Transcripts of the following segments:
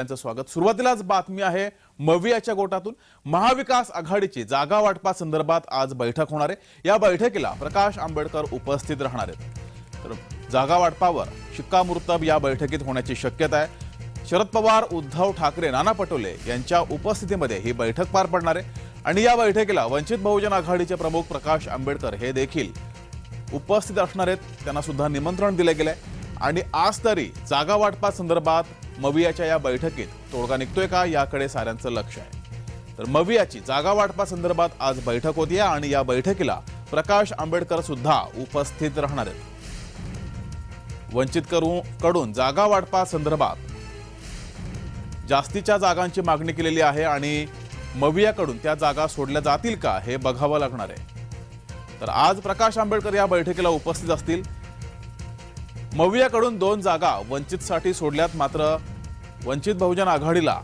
त्यांचं स्वागत। सुरुवातीलाच बातमी आहे मवियाच्या गोटातून। महाविकास आघाडीची जागा वाटपा संदर्भात आज बैठक होणार आहे। या बैठकीला प्रकाश आंबेडकर उपस्थित राहणार आहेत। तर जागा वाटपावर शिक्कामोर्तब या बैठकीत होण्याची शक्यता आहे। शरद पवार, उद्धव ठाकरे, नाना पटोले यांच्या उपस्थितीमध्ये ही बैठक पार पडणार आहे आणि या बैठकीला वंचित बहुजन आघाडीचे प्रमुख प्रकाश आंबेडकर हे देखील उपस्थित असणार आहेत। त्यांना सुद्धा निमंत्रण दिले गेले आणि आज तरी जागा वाटपा संदर्भात मवियाच्या या बैठकीत तोडगा निघतोय का याकडे साऱ्यांचं लक्ष आहे। तर मवियाची जागा वाटपा संदर्भात आज बैठक होती आणि या बैठकीला प्रकाश आंबेडकर सुद्धा उपस्थित राहणार आहेत। वंचित कडून जागा वाटपा संदर्भात जास्तीच्या जागांची मागणी केलेली आहे आणि मवियाकडून त्या जागा सोडल्या जातील का हे बघावं लागणार आहे। तर आज प्रकाश आंबेडकर या बैठकीला उपस्थित असतील। मवियाकडून 2 जागा वंचितसाठी सोडल्यात, मात्र वंचित बहुजन आघाडीला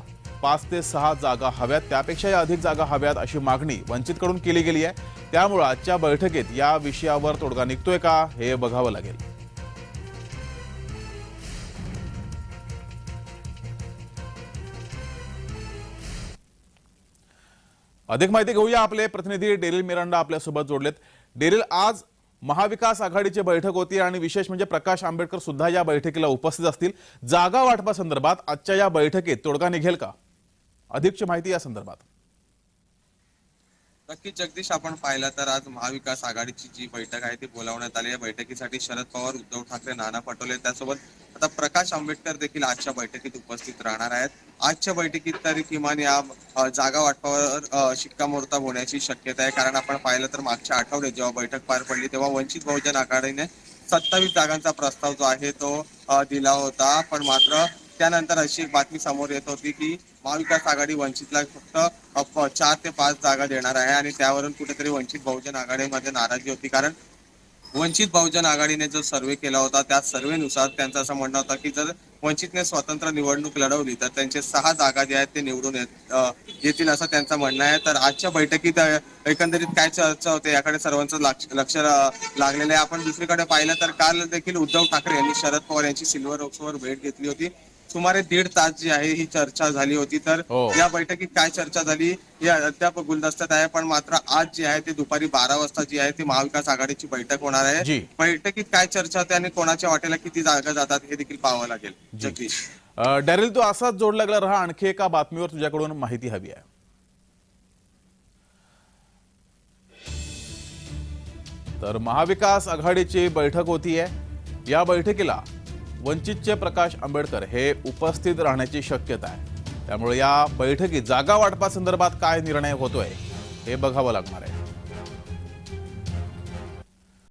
5 ते 6 जागा हव्यात, त्यापेक्षाही अधिक जागा हव्यात अशी मागणी वंचितकडून केली गेली आहे। त्यामुळे आजच्या बैठकीत या विषयावर तोडगा निघतोय का हे बघावं लागेल। अधिक माहिती घेऊया, आपले प्रतिनिधी डेरिल मिरांडा आपल्या सोबत जोडलेत। डेरिल, आज महाविकास आघाडीची बैठक होती आणि विशेष म्हणजे प्रकाश आंबेडकर सुद्धा या बैठकीला उपस्थित असतील। जागा वाटपा संदर्भात आजच्या या बैठकीत तोडगा निघेल का? अधिकची माहिती या संदर्भात। नक्की जगदीश, आपण पाहिलं तर आज महाविकास आघाडीची जी बैठक आहे ती बोलावण्यात आली आहे। बैठकीसाठी शरद पवार, उद्धव ठाकरे, नाना पटोले त्यासोबत आता प्रकाश आंबेडकर देखील आजच्या बैठकीत उपस्थित राहणार आहेत। आजच्या बैठकीत तरी किमान या जागा वाटपावर शिक्कामोर्तब होण्याची शक्यता आहे, कारण आपण पाहिलं तर मागच्या आठवड्यात जेव्हा बैठक पार पडली तेव्हा वंचित बहुजन आघाडीने 27 जागांचा प्रस्ताव जो आहे तो दिला होता, पण मात्र त्यानंतर अशी एक बातमी समोर येत होती की महाविकास आघाडी वंचितला फक्त 4 ते 5 जागा देणार आहे आणि त्यावरून कुठेतरी वंचित बहुजन आघाडीमध्ये नाराजी होती, कारण वंचित बहुजन आघाडीने जो सर्वे केला होता त्या सर्वेनुसार त्यांचं असं म्हणणं होतं की जर वंचितने स्वतंत्र निवडणूक लढवली तर त्यांचे 6 जागा जे आहेत ते निवडून येतील असं त्यांचं म्हणणं आहे। तर आजच्या बैठकीत एकंदरीत काय चर्चा होते याकडे सर्वांचं लक्ष लागलेलं आहे। आपण दुसरीकडे पाहिलं तर काल देखील उद्धव ठाकरे यांनी शरद पवार यांची सिल्वर ओक्सवर भेट घेतली होती। सुमारे 1.5 तास जी आहे ही चर्चा झाली होती। तर या बैठकीत काय चर्चा झाली या अद्याप गुलदस्त्यात आहे, पण मात्र आज जी आहे ते दुपारी 12 वाजता जी आहे ती महाविकास आघाडीची बैठक होणार आहे। बैठकीत काय चर्चा होते आणि कोणाच्या वाटेला किती जागा जातात हे देखील पाहावं लागेल। जगदीश, डेरिल, तू असाच जोडला गेला राहा, आणखी एका बातमीवर तुझ्याकडून माहिती हवी आहे। तर महाविकास आघाडीची बैठक होतीये, या बैठकीला वंचितचे प्रकाश आंबेडकर हे उपस्थित राहण्याची शक्यता आहे। त्यामुळे या बैठकीत जागा वाटपा संदर्भात काय निर्णय होतोय हे बघावं लागणार आहे।